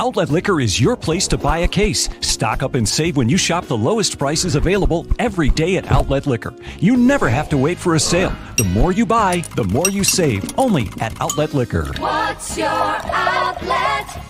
Outlet Liquor is your place to buy a case. Stock up and save when you shop the lowest prices available every day at Outlet Liquor. You never have to wait for a sale. The more you buy, the more you save. Only at Outlet Liquor. What's your outlet?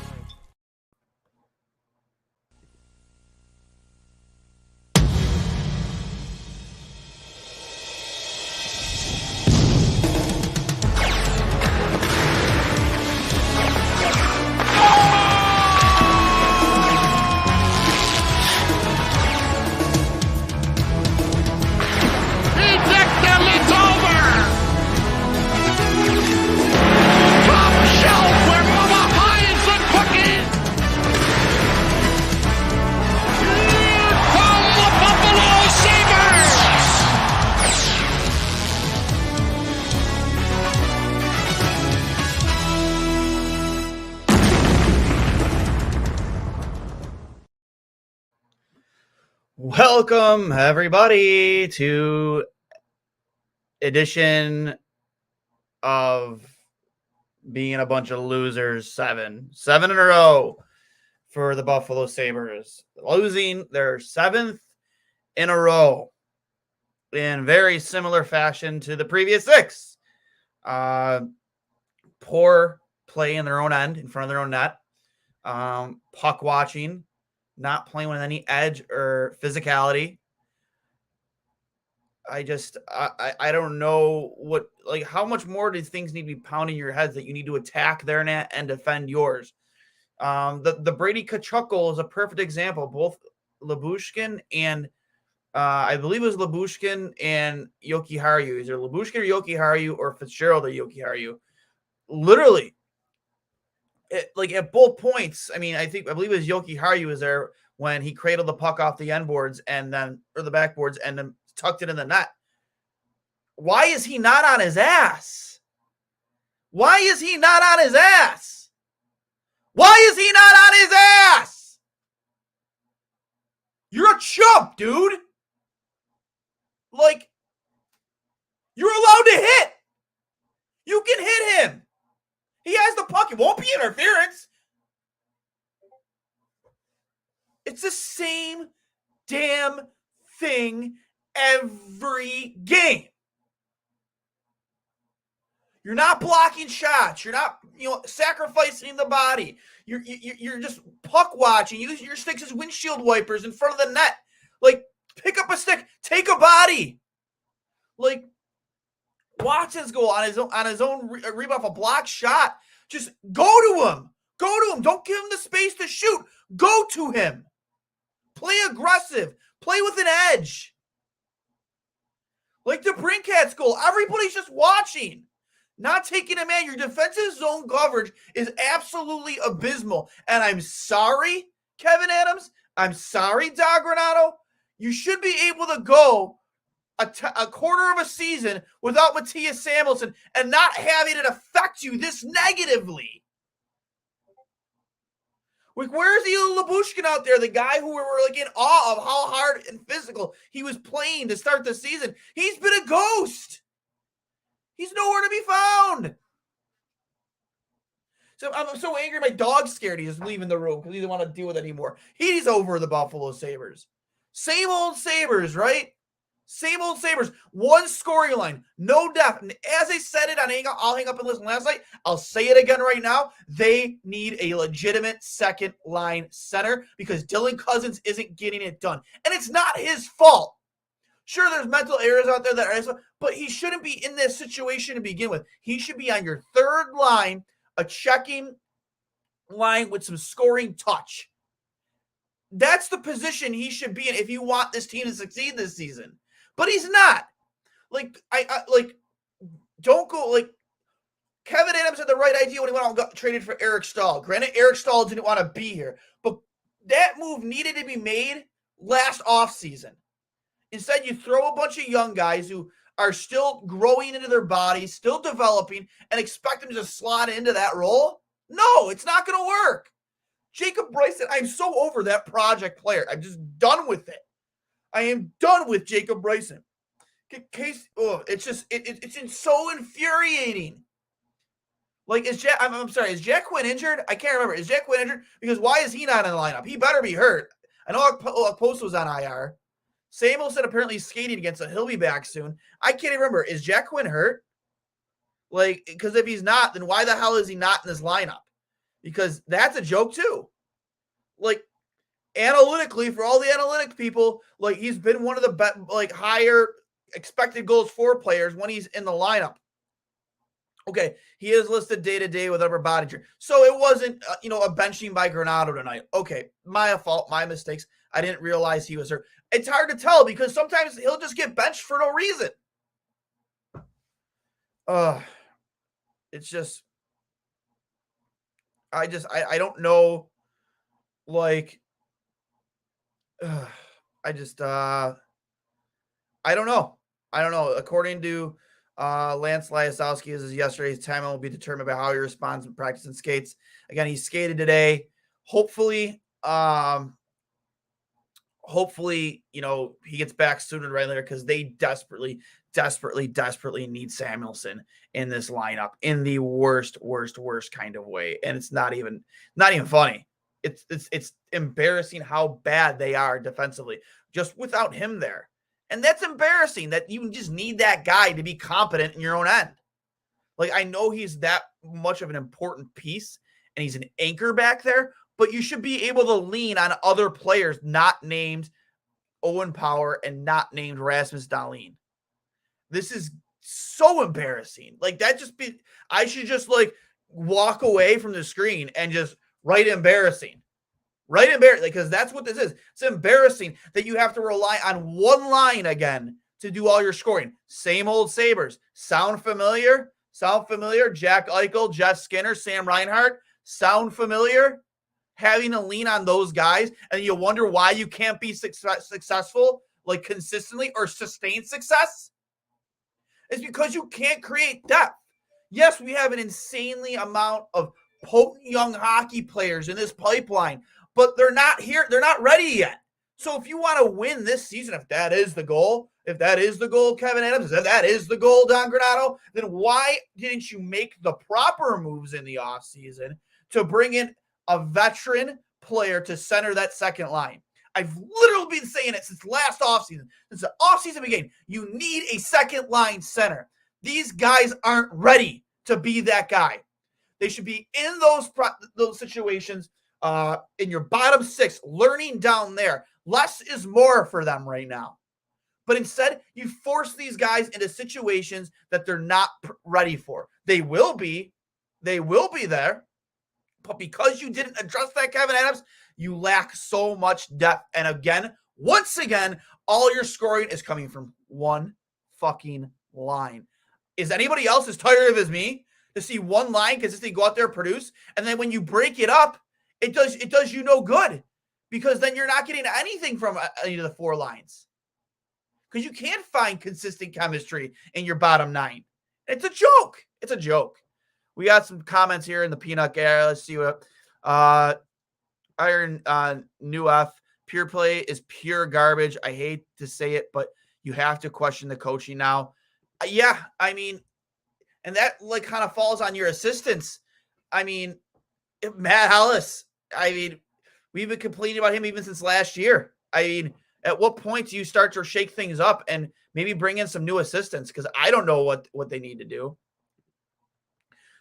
Welcome, everybody, to edition of being a bunch of losers. Seven in a row for the Buffalo Sabres, losing their 7th in a row in very similar fashion to the previous 6. Poor play in their own end, in front of their own net, puck watching, not playing with any edge or physicality. I don't know how much more do things need to be pounding your heads that you need to attack their net and defend yours. The Brady Tkachuk goal is a perfect example. Both Lyubushkin and I believe it was Lyubushkin and Jokiharju. Either Lyubushkin or Jokiharju or Fitzgerald or Jokiharju. Literally, at both points, I believe it was Jokiharju was there when he cradled the puck off the end boards or the backboards and then tucked it in the net. Why is he not on his ass? Why is he not on his ass? Why is he not on his ass? You're a chump, dude. You're allowed to hit. You can hit him. He has the puck. It won't be interference. It's the same damn thing every game. You're not blocking shots. You're not, sacrificing the body. You're just puck watching. You use your sticks as windshield wipers in front of the net. Pick up a stick. Take a body. Watson's goal on his own rebound, a block shot. Just go to him. Go to him. Don't give him the space to shoot. Go to him. Play aggressive. Play with an edge. The Brinkat's goal. Everybody's just watching. Not taking a man. Your defensive zone coverage is absolutely abysmal. And I'm sorry, Kevin Adams. I'm sorry, Doug Granato. You should be able to go a quarter of a season without Matthias Samuelsson and not having it affect you this negatively. Where's the Lyubushkin out there, the guy who we're in awe of how hard and physical he was playing to start the season? He's been a ghost. He's nowhere to be found. So I'm so angry. My dog's scared. He's just leaving the room because he doesn't want to deal with it anymore. He's over the Buffalo Sabres. Same old Sabres, right? Same old Sabres. One scoring line. No depth. And as I said it on I'll Hang Up and Listen last night, I'll say it again right now. They need a legitimate second line center because Dylan Cousins isn't getting it done. And it's not his fault. Sure, there's mental errors out there but he shouldn't be in this situation to begin with. He should be on your third line, a checking line with some scoring touch. That's the position he should be in if you want this team to succeed this season. But he's not. Don't go Kevin Adams had the right idea when he went out and got traded for Eric Stahl. Granted, Eric Stahl didn't want to be here, but that move needed to be made last offseason. Instead, you throw a bunch of young guys who are still growing into their bodies, still developing, and expect them to just slot into that role? No, it's not going to work. Jacob Bryson, I'm so over that project player. I'm just done with it. I am done with Jacob Bryson. It's so infuriating. Like, I'm sorry, is Jack Quinn injured? I can't remember. Is Jack Quinn injured? Because why is he not in the lineup? He better be hurt. I know Post was on IR. Samuelson apparently skating against it. He'll be back soon. I can't even remember. Is Jack Quinn hurt? Like, because if he's not, then why the hell is he not in this lineup? Because that's a joke too. Like, analytically, for all the analytic people, like, he's been one of the higher expected goals for players when he's in the lineup. Okay, he is listed day-to-day with upper body injury. So it wasn't, a benching by Granato tonight. Okay, my fault, my mistakes. I didn't realize he was hurt. It's hard to tell because sometimes he'll just get benched for no reason. It's just, I don't know, like, I don't know. According to Lance Lyasowski, as yesterday's time will be determined by how he responds in practice and skates. Again, he skated today. Hopefully, he gets back sooner rather than later because they desperately need Samuelson in this lineup in the worst kind of way. And it's not even funny. It's embarrassing how bad they are defensively just without him there. And that's embarrassing that you just need that guy to be competent in your own end. Like, I know he's that much of an important piece and he's an anchor back there, but you should be able to lean on other players not named Owen Power and not named Rasmus Dahlin. This is so embarrassing. Like, I should just walk away from the screen and just write embarrassing. Right? Embarrassing, because that's what this is. It's embarrassing that you have to rely on one line again to do all your scoring. Same old Sabres. Sound familiar? Jack Eichel, Jeff Skinner, Sam Reinhart. Sound familiar? Having to lean on those guys, and you wonder why you can't be successful, like consistently or sustain success? It's because you can't create depth. Yes, we have an insanely amount of potent young hockey players in this pipeline, but they're not here. They're not ready yet. So if you want to win this season, if that is the goal, Kevin Adams, if that is the goal, Don Granato, then why didn't you make the proper moves in the offseason to bring in a veteran player to center that second line? I've literally been saying it since last offseason. Since the offseason began, you need a second line center. These guys aren't ready to be that guy. They should be in those situations in your bottom six, learning down there. Less is more for them right now. But instead, you force these guys into situations that they're not ready for. They will be there. But because you didn't address that, Kevin Adams, you lack so much depth. And once again, all your scoring is coming from one fucking line. Is anybody else as tired of as me to see one line consistently go out there and produce? And then when you break it up, it does you no good, because then you're not getting anything from any of the four lines. Because you can't find consistent chemistry in your bottom nine. It's a joke. It's a joke. We got some comments here in the peanut area. Let's see what Iron New F. Pure play is pure garbage. I hate to say it, but you have to question the coaching now. Yeah, I mean, and that kind of falls on your assistants. I mean, Matt Hellis. I mean, we've been complaining about him even since last year. I mean, at what point do you start to shake things up and maybe bring in some new assistants? Because I don't know what they need to do.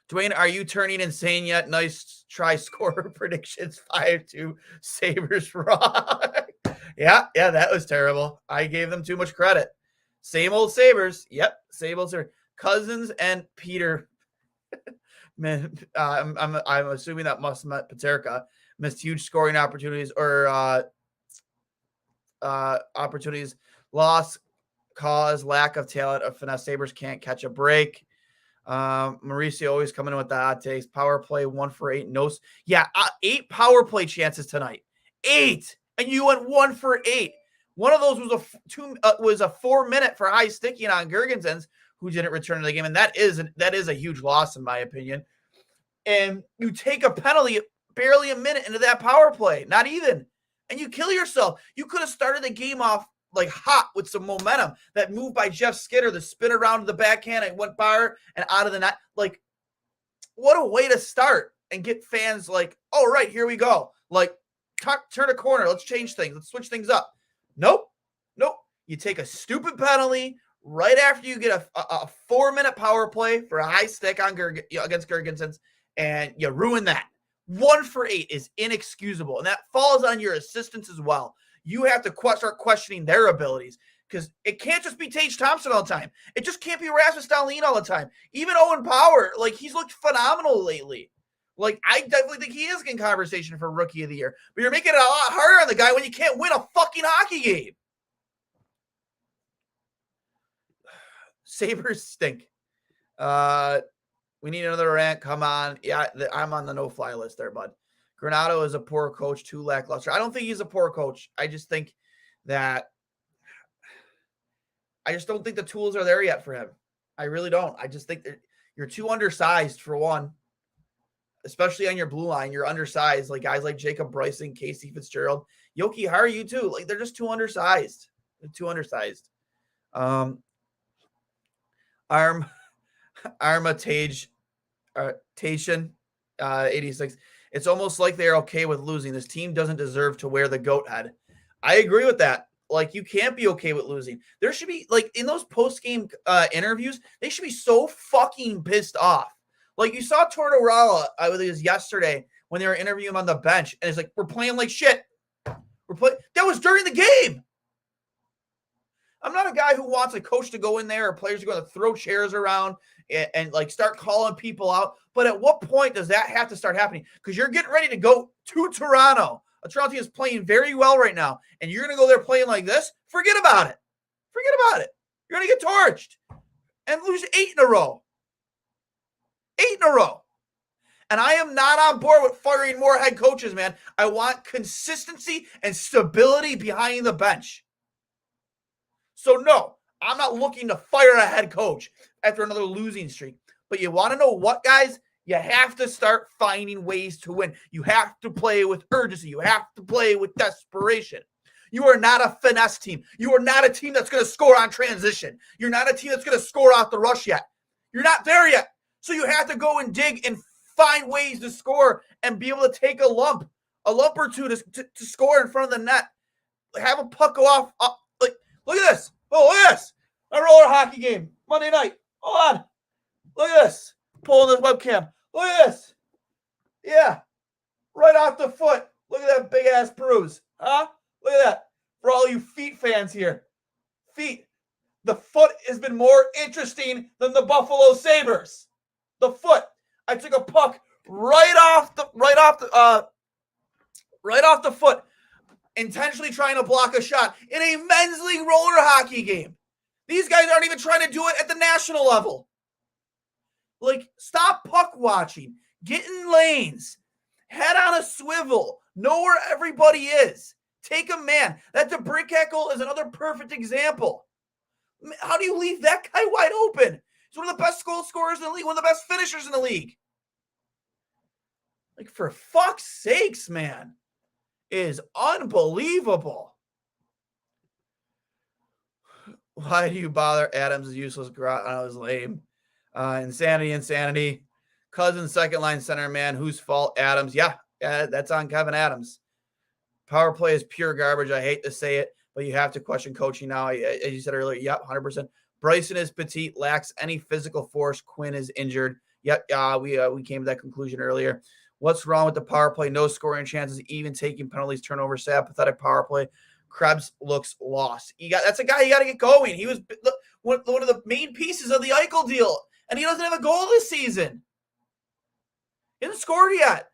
Duane, are you turning insane yet? Nice try, score predictions 5-2 Sabres Rock. Yeah, that was terrible. I gave them too much credit. Same old Sabres. Yep, same old Sabres. Cousins and Peter. Man, I'm assuming that must have met Paterka. Missed huge scoring opportunities or opportunities. Loss, cause, lack of talent of finesse. Sabres can't catch a break. Mauricio always coming in with the hot takes. Power play 1 for 8. No, 8 power play chances tonight. 8, and you went 1 for 8. One of those was a 4-minute for high sticking on Gergensens, who didn't return to the game, and that is a huge loss in my opinion. And you take a penalty barely a minute into that power play, not even, and you kill yourself. You could have started the game off hot with some momentum. That move by Jeff Skinner, the spin around to the backhand and went bar and out of the net. what a way to start and get fans like, oh, right, here we go. Like, turn a corner. Let's change things. Let's switch things up. Nope. You take a stupid penalty right after you get a 4-minute power play for a high stick on against Girgensons, and you ruin that. 1 for 8 is inexcusable, and that falls on your assistants as well. You have to start questioning their abilities, because it can't just be Tage Thompson all the time. It just can't be Rasmus Dahlin all the time. Even Owen Power, like, he's looked phenomenal lately. Like, I definitely think he is in conversation for Rookie of the Year. But you're making it a lot harder on the guy when you can't win a fucking hockey game. Sabres stink. We need another rant. Come on. Yeah, I'm on the no-fly list there, bud. Granato is a poor coach, too lackluster. I don't think he's a poor coach. I just think that I just don't think the tools are there yet for him. I really don't. I just think you're too undersized, for one. Especially on your blue line, you're undersized. Like guys like Jacob Bryson, Casey Fitzgerald, Yoki, how are you too? Like, they're just too undersized. They're too undersized. Arma Tage, Tation, 86. It's almost like they're okay with losing. This team doesn't deserve to wear the goat head. I agree with that. Like, you can't be okay with losing. There should be, like, in those post-game interviews, they should be so fucking pissed off. Like, you saw Tortorella, I believe it was yesterday, when they were interviewing him on the bench, and it's like, we're playing like shit. That was during the game. I'm not a guy who wants a coach to go in there or players to go to throw chairs around and like start calling people out. But at what point does that have to start happening? Because you're getting ready to go to Toronto. A Toronto team is playing very well right now, and you're going to go there playing like this? Forget about it. Forget about it. You're going to get torched and lose 8 in a row. 8 in a row. And I am not on board with firing more head coaches, man. I want consistency and stability behind the bench. So, no, I'm not looking to fire a head coach after another losing streak. But you want to know what, guys? You have to start finding ways to win. You have to play with urgency. You have to play with desperation. You are not a finesse team. You are not a team that's going to score on transition. You're not a team that's going to score off the rush yet. You're not there yet. So you have to go and dig and find ways to score and be able to take a lump or two to score in front of the net. Have a puck go off. Like, look at this. Oh, look at this. A roller hockey game Monday night. Hold on. Look at this. Pulling this webcam. Look at this. Yeah. Right off the foot. Look at that big ass bruise. Huh? Look at that. For all you feet fans here. Feet. The foot has been more interesting than the Buffalo Sabres. The foot. I took a puck right off the foot, intentionally trying to block a shot in a men's league roller hockey game. These guys aren't even trying to do it at the national level. Like, stop puck watching. Get in lanes. Head on a swivel. Know where everybody is. Take a man. That DeBrincat is another perfect example. How do you leave that guy wide open? He's one of the best goal scorers in the league, one of the best finishers in the league. Like, for fuck's sakes, man. It is unbelievable. Why do you bother? Adams is useless. Grotto is lame. Insanity. Cousins, second line center, man. Whose fault? Adams. Yeah, that's on Kevin Adams. Power play is pure garbage. I hate to say it, but you have to question coaching now. As you said earlier, yep, 100%. Bryson is petite, lacks any physical force. Quinn is injured. Yep, we came to that conclusion earlier. What's wrong with the power play? No scoring chances, even taking penalties, turnovers, sad, pathetic power play. Krebs looks lost. That's a guy you got to get going. He was one of the main pieces of the Eichel deal, and he doesn't have a goal this season. He hasn't scored yet.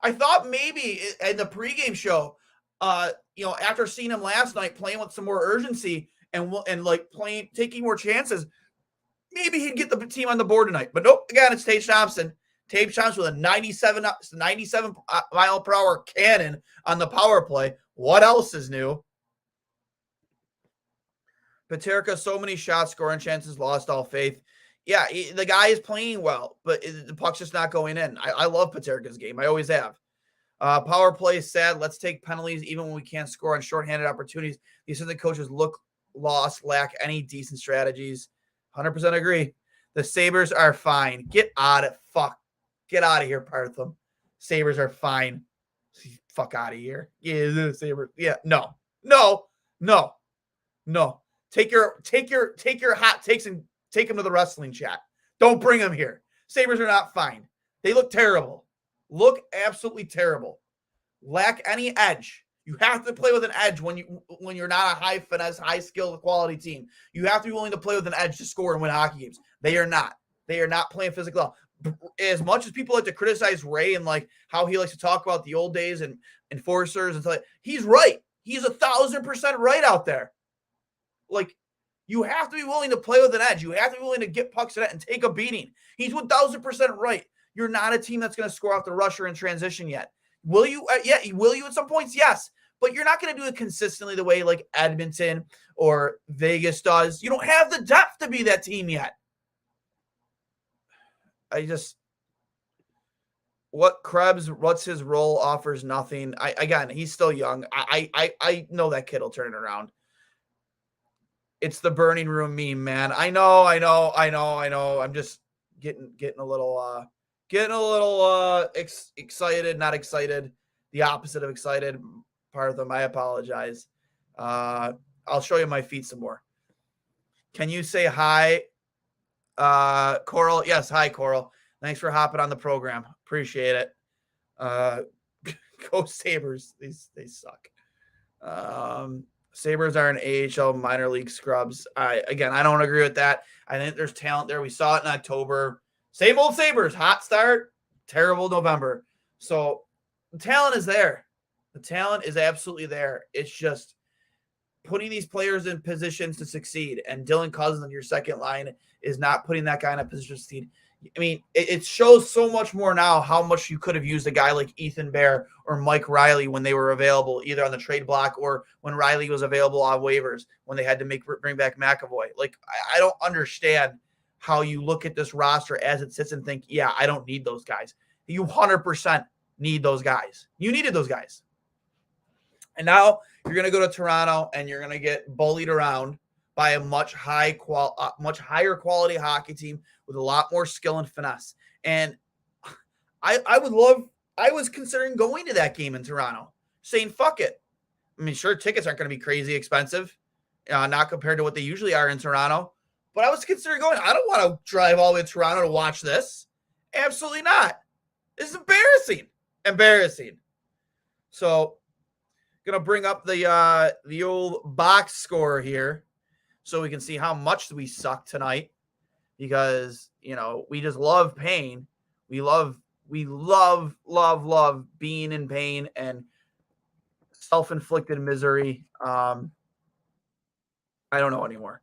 I thought maybe in the pregame show, after seeing him last night playing with some more urgency and like taking more chances, maybe he'd get the team on the board tonight. But nope, again, it's Tage Thompson. Tage Thompson with a 97 mile per hour cannon on the power play. What else is new? Paterka, so many shots, scoring chances, lost all faith. Yeah, the guy is playing well, but the puck's just not going in. I love Paterka's game. I always have. Power play is sad. Let's take penalties even when we can't score on shorthanded opportunities. The assistant coaches look lost, lack any decent strategies. 100% agree. The Sabres are fine. Get out of fuck. Get out of here, Partham. Sabres are fine. Fuck out of here. Yeah, the Sabres. Yeah, no. Take your hot takes and take them to the wrestling chat. Don't bring them here. Sabres are not fine. They look terrible. Look absolutely terrible. Lack any edge. You have to play with an edge when you're not a high finesse, high skill quality team. You have to be willing to play with an edge to score and win hockey games. They are not. They are not playing physical. As much as people like to criticize Ray and like how he likes to talk about the old days and enforcers and stuff, he's right. He's 1,000% right out there. Like, you have to be willing to play with an edge. You have to be willing to get pucks in it and take a beating. He's 1,000% right. You're not a team that's going to score off the rusher in transition yet. Will you? Yeah. Will you at some points? Yes. But you're not going to do it consistently the way like Edmonton or Vegas does. You don't have the depth to be that team yet. What's his role offers nothing. Again, he's still young. I know that kid will turn it around. It's the burning room meme, man. I know. I'm just getting a little excited, not excited. The opposite of excited. Part of them. I apologize. I'll show you my feet some more. Can you say hi, Coral? Yes, hi, Coral. Thanks for hopping on the program. Appreciate it. Go Sabres. They suck. Sabres are an AHL minor league scrubs. I don't agree with that. I think there's talent there. We saw it in October. Same old Sabres. Hot start, terrible November. So the talent is there. The talent is absolutely there. It's just putting these players in positions to succeed. And Dylan Cousins on your second line is not putting that guy in a position to succeed. I mean, it shows so much more now how much you could have used a guy like Ethan Bear or Mike Riley when they were available, either on the trade block or when Riley was available on waivers when they had to bring back McAvoy. Like, I don't understand how you look at this roster as it sits and think, yeah, I don't need those guys. You 100% need those guys. You needed those guys. And now you're going to go to Toronto and you're going to get bullied around by a much higher quality hockey team with a lot more skill and finesse. And I was considering going to that game in Toronto, saying, fuck it. I mean, sure, tickets aren't going to be crazy expensive, not compared to what they usually are in Toronto. But I was considering going. I don't want to drive all the way to Toronto to watch this. Absolutely not. This is embarrassing. So, going to bring up the old box score here so we can see how much we suck tonight, because, we just love pain. We love being in pain and self-inflicted misery. I don't know anymore.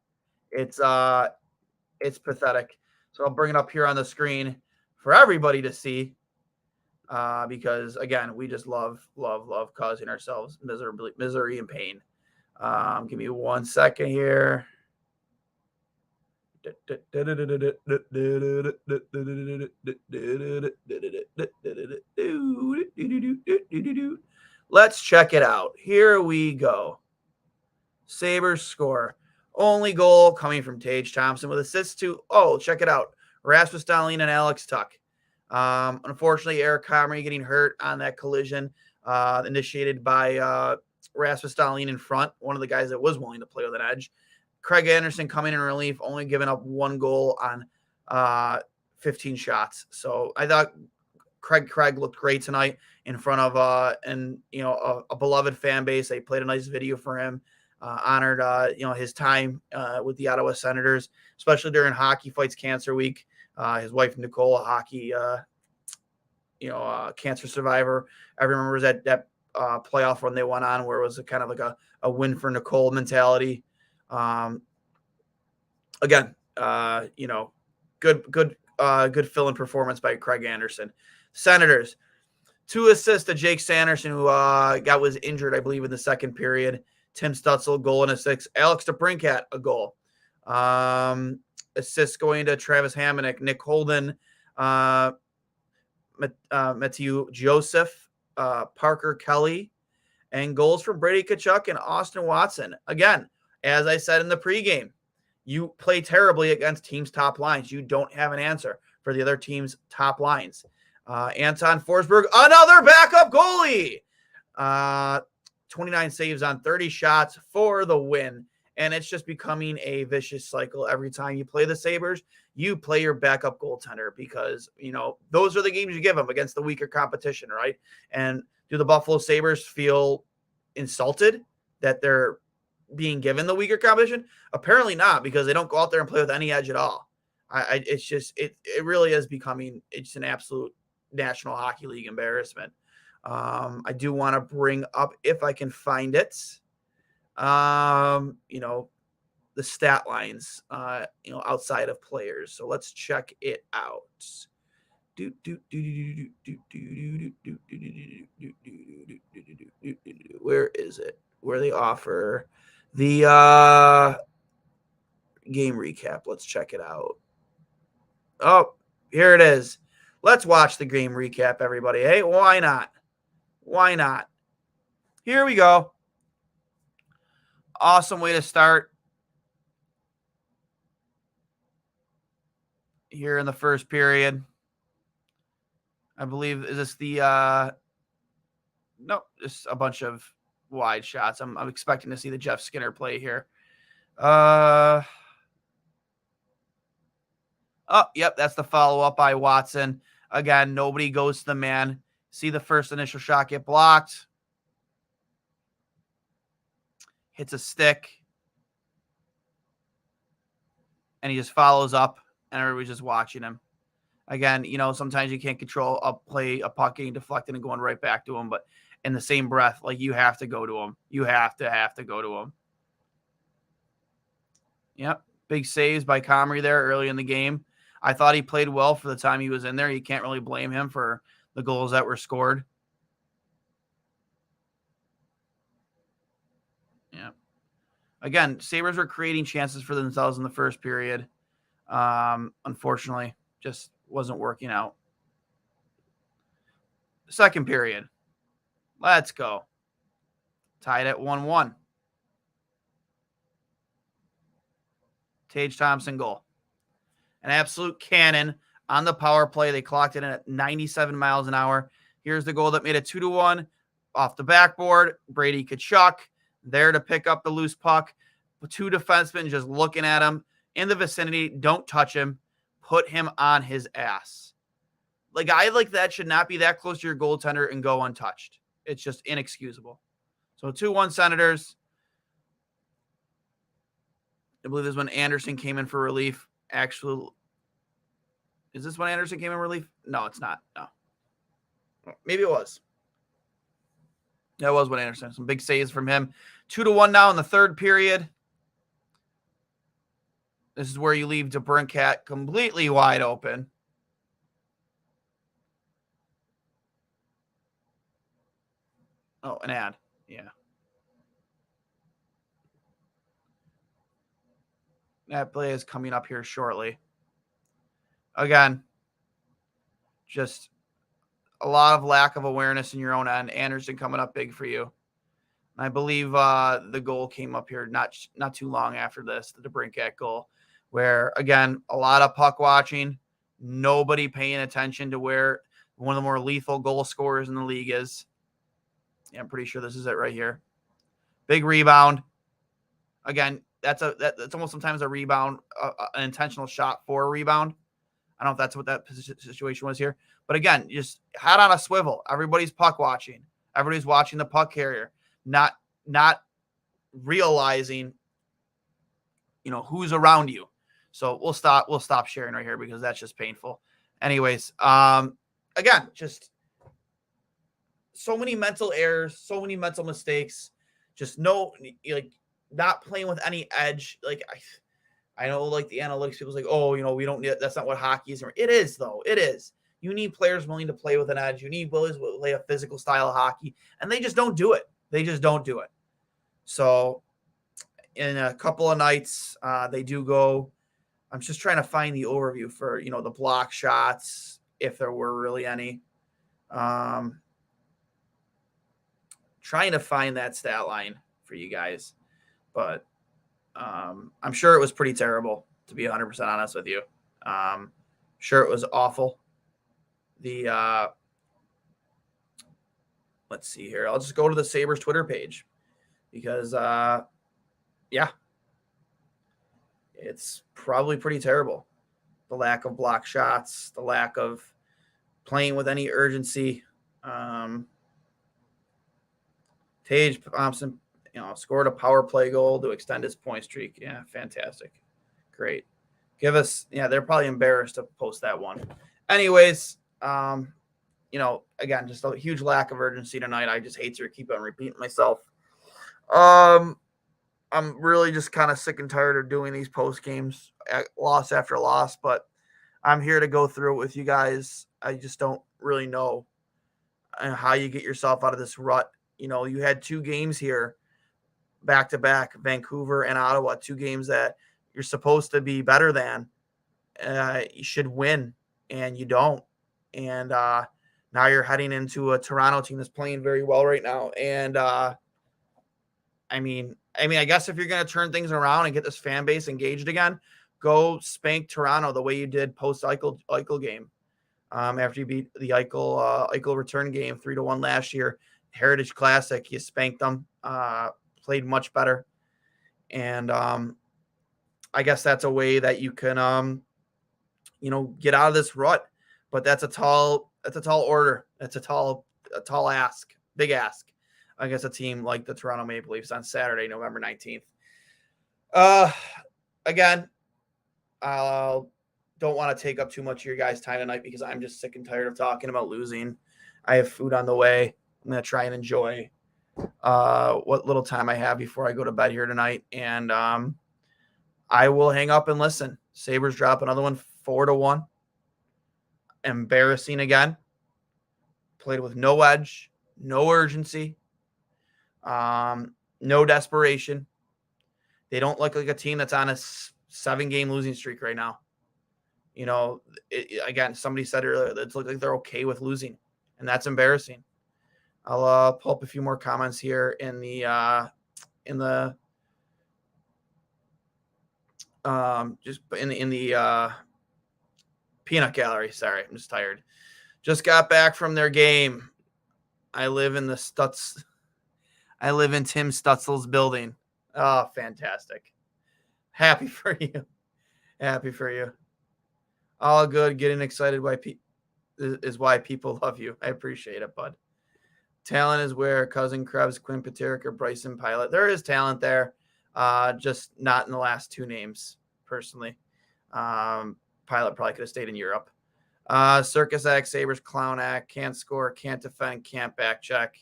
It's pathetic. So I'll bring it up here on the screen for everybody to see. Because again, we just love causing ourselves misery and pain. Give me 1 second here. Let's check it out. Here we go. Sabres score. Only goal coming from Tage Thompson with assists to, check it out, Rasmus Dahlin and Alex Tuch. Unfortunately, Eric Comrie getting hurt on that collision initiated by Rasmus Dahlin in front, one of the guys that was willing to play with an edge. Craig Anderson coming in relief, only giving up 1 goal on 15 shots. So I thought Craig looked great tonight in front of a beloved fan base. They played a nice video for him, honored his time with the Ottawa Senators, especially during Hockey Fights Cancer Week. His wife Nicole, a hockey cancer survivor. I remember that playoff run they went on where it was kind of like a win for Nicole mentality. Good fill-in performance by Craig Anderson. Senators, 2 assists to Jake Sanderson, who was injured, I believe, in the second period. Tim Stutzel, goal and assist. Alex DeBrincat, a goal. Assists going to Travis Hamonic, Nick Holden, Matthew Joseph, Parker Kelly, and goals from Brady Tkachuk and Austin Watson. Again, as I said in the pregame, you play terribly against teams' top lines. You don't have an answer for the other team's top lines. Anton Forsberg, another backup goalie. 29 saves on 30 shots for the win. And it's just becoming a vicious cycle. Every time you play the Sabres, you play your backup goaltender because, those are the games you give them against the weaker competition, right? And do the Buffalo Sabres feel insulted that they're being given the weaker competition? Apparently not, because they don't go out there and play with any edge at all. It's just, it really is becoming, it's an absolute National Hockey League embarrassment. I do want to bring up, if I can find it, the stat lines, outside of players. So let's check it out. Where is it? Where they offer the game recap. Let's check it out. Oh, here it is. Let's watch the game recap, everybody. Hey, why not? Why not? Here we go. Awesome way to start here in the first period. I believe, is this the no, just a bunch of wide shots. I'm expecting to see the Jeff Skinner play here. Oh, yep, that's the follow-up by Watson. Again, nobody goes to the man. See the first initial shot get blocked. Hits a stick. And he just follows up, and everybody's just watching him. Again, sometimes you can't control a puck getting deflected and going right back to him, but in the same breath, like, you have to go to him. You have to go to him. Yep. Big saves by Comrie there early in the game. I thought he played well for the time he was in there. You can't really blame him for the goals that were scored. Yeah. Again, Sabres were creating chances for themselves in the first period. Unfortunately, just wasn't working out. Second period. Let's go. Tied at 1-1. Tage Thompson goal. An absolute cannon on the power play. They clocked it in at 97 miles an hour. Here's the goal that made it 2-1 off the backboard. Brady Tkachuk there to pick up the loose puck. Two defensemen just looking at him in the vicinity. Don't touch him. Put him on his ass. A guy like that should not be that close to your goaltender and go untouched. It's just inexcusable. So 2-1 Senators. I believe this is when Anderson came in for relief. Actually, is this when Anderson came in relief? No, it's not. No. Maybe it was. That was when Anderson. Some big saves from him. 2-1 now in the third period. This is where you leave DeBrincat completely wide open. Oh, an ad. Yeah. That play is coming up here shortly. Again, just a lot of lack of awareness in your own end. Anderson coming up big for you. I believe the goal came up here not too long after this, the DeBrincat goal, where, again, a lot of puck watching, nobody paying attention to where one of the more lethal goal scorers in the league is. Yeah, I'm pretty sure this is it right here. Big rebound. Again, that's almost sometimes a rebound, an intentional shot for a rebound. I don't know if that's what that situation was here. But again, just hat on a swivel. Everybody's puck watching. Everybody's watching the puck carrier, not realizing, who's around you. So we'll stop sharing right here because that's just painful. Anyways, again, just so many mental errors, so many mental mistakes. Just not playing with any edge. I know, the analytics people's we don't need, that's not what hockey is. It is, though. It is. You need players willing to play with an edge. You need players to play a physical style of hockey, and they just don't do it. They just don't do it. So in a couple of nights, they do go. I'm just trying to find the overview for, the block shots, if there were really any. Trying to find that stat line for you guys. But I'm sure it was pretty terrible, to be 100% honest with you. Sure, it was awful. the let's see here. I'll just go to the Sabres Twitter page because yeah, it's probably pretty terrible. The lack of block shots, the lack of playing with any urgency. Tage Thompson, scored a power play goal to extend his point streak. Yeah, fantastic. Great. Give us, they're probably embarrassed to post that one. Anyways, again, just a huge lack of urgency tonight. I just hate to keep on repeating myself. I'm really just kind of sick and tired of doing these post games, loss after loss, but I'm here to go through it with you guys. I just don't really know how you get yourself out of this rut. You had 2 games here back to back, Vancouver and Ottawa, 2 games that you're supposed to be better than. You should win, and you don't. And now you're heading into a Toronto team that's playing very well right now. And I guess if you're going to turn things around and get this fan base engaged again, go spank Toronto the way you did post Eichel game. After you beat the Eichel return game 3-1 last year, Heritage Classic, you spanked them, played much better. And I guess that's a way that you can, get out of this rut. But that's a tall order. That's a tall ask, big ask against a team like the Toronto Maple Leafs on Saturday, November 19th. Again, I don't want to take up too much of your guys' time tonight because I'm just sick and tired of talking about losing. I have food on the way. I'm going to try and enjoy what little time I have before I go to bed here tonight. And I will hang up and listen. Sabres drop another one 4-1. Embarrassing again. Played with no edge, no urgency, no desperation. They don't look like a team that's on a 7-game losing streak right now. Again, somebody said earlier that it looks like they're okay with losing, and that's embarrassing. I'll pull up a few more comments here in the peanut gallery. Sorry, I'm just tired. Just got back from their game. I live in Tim Stutzel's building. Oh, fantastic. Happy for you. Happy for you. All good. Getting excited is why people love you. I appreciate it, bud. Talent is where Cousin Krebs, Quinn Paterick, or Bryson Pilot. There is talent there, just not in the last 2 names, personally. Pilot probably could have stayed in Europe. Circus Act, Sabres, Clown Act, can't score, can't defend, can't back check.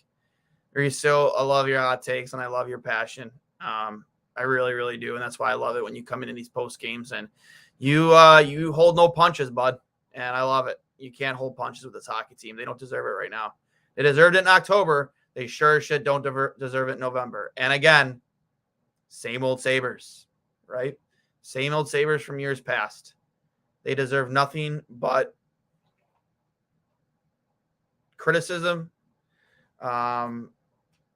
I love your hot takes, and I love your passion. I really, really do, and that's why I love it when you come into these post games and you hold no punches, bud, and I love it. You can't hold punches with this hockey team. They don't deserve it right now. They deserved it in October. They sure shit don't deserve it in November. And again, same old Sabres, right? Same old Sabres from years past. They deserve nothing but criticism. And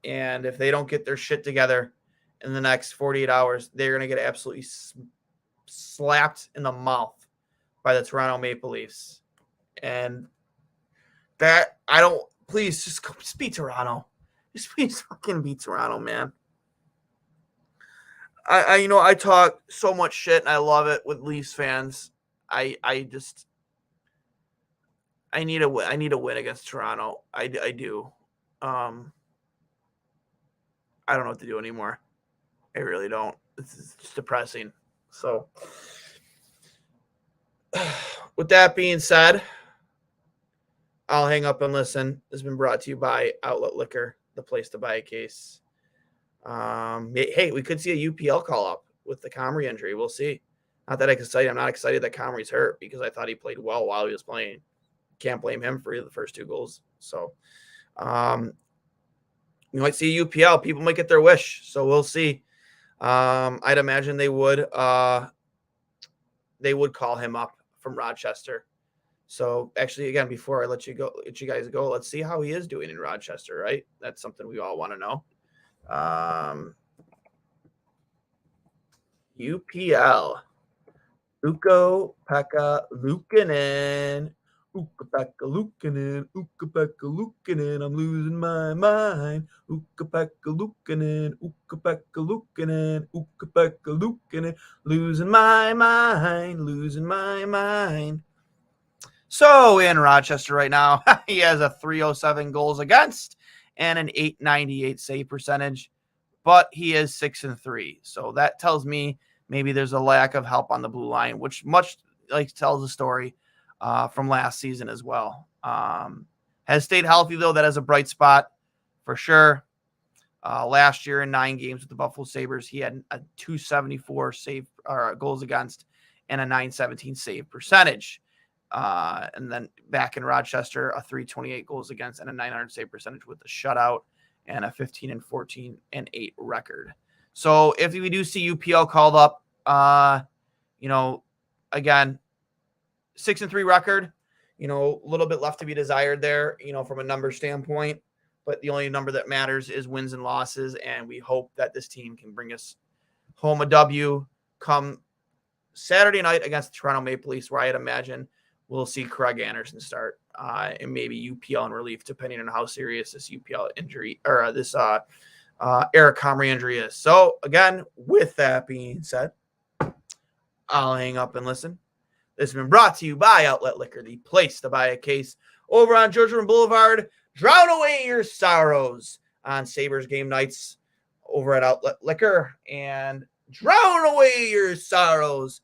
if they don't get their shit together in the next 48 hours, they're going to get absolutely slapped in the mouth by the Toronto Maple Leafs. And that, please just beat Toronto. Just please fucking beat Toronto, man. I talk so much shit and I love it with Leafs fans. I need a win. I need a win against Toronto. I do. I don't know what to do anymore. I really don't. It's just depressing. So, with that being said, I'll hang up and listen. This has been brought to you by Outlet Liquor, the place to buy a case. Hey, we could see a UPL call up with the Comrie injury. We'll see. Not that I'm not excited that Comrie's hurt because I thought he played well while he was playing. Can't blame him for the first 2 goals. So, you might see UPL. People might get their wish. So we'll see. I'd imagine they would call him up from Rochester. So actually, again, before I let you guys go, let's see how he is doing in Rochester, right? That's something we all want to know. UPL. Ukko-Pekka Luukkonen Ooka-paka-lookin' ooka-paka-lookin', I'm losing my mind. Ooka-paka-lookin', ooka-paka-lookin', ooka-paka-lookin', losing my mind. So in Rochester right now, he has a 307 goals against and an 898 save percentage, but he is 6-3. So that tells me maybe there's a lack of help on the blue line, which much like tells the story from last season as well. Has stayed healthy though. That is a bright spot for sure. Last year in 9 games with the Buffalo Sabres, he had a 274 save goals against and a 917 save percentage. And then back in Rochester, a 328 goals against and a 900 save percentage with a shutout and a 15-14-8 record. So if we do see UPL called up, again, 6-3 record, a little bit left to be desired there, from a number standpoint. But the only number that matters is wins and losses, and we hope that this team can bring us home a W come Saturday night against the Toronto Maple Leafs, where I'd imagine we'll see Craig Anderson start, and maybe UPL in relief, depending on how serious this UPL injury or this Eric Comrie injury is. So, again, with that being said, I'll hang up and listen. This has been brought to you by Outlet Liquor, the place to buy a case over on Georgia Boulevard. Drown away your sorrows on Sabres game nights over at Outlet Liquor, and drown away your sorrows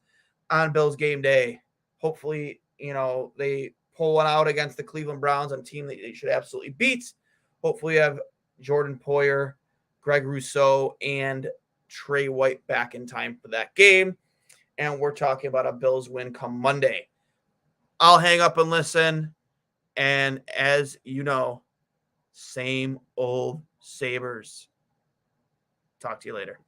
on Bills game day. Hopefully, they pull one out against the Cleveland Browns, a team that they should absolutely beat. Hopefully, you have Jordan Poyer, Greg Rousseau, and Trey White back in time for that game. And we're talking about a Bills win come Monday. I'll hang up and listen. And as you know, same old Sabres. Talk to you later.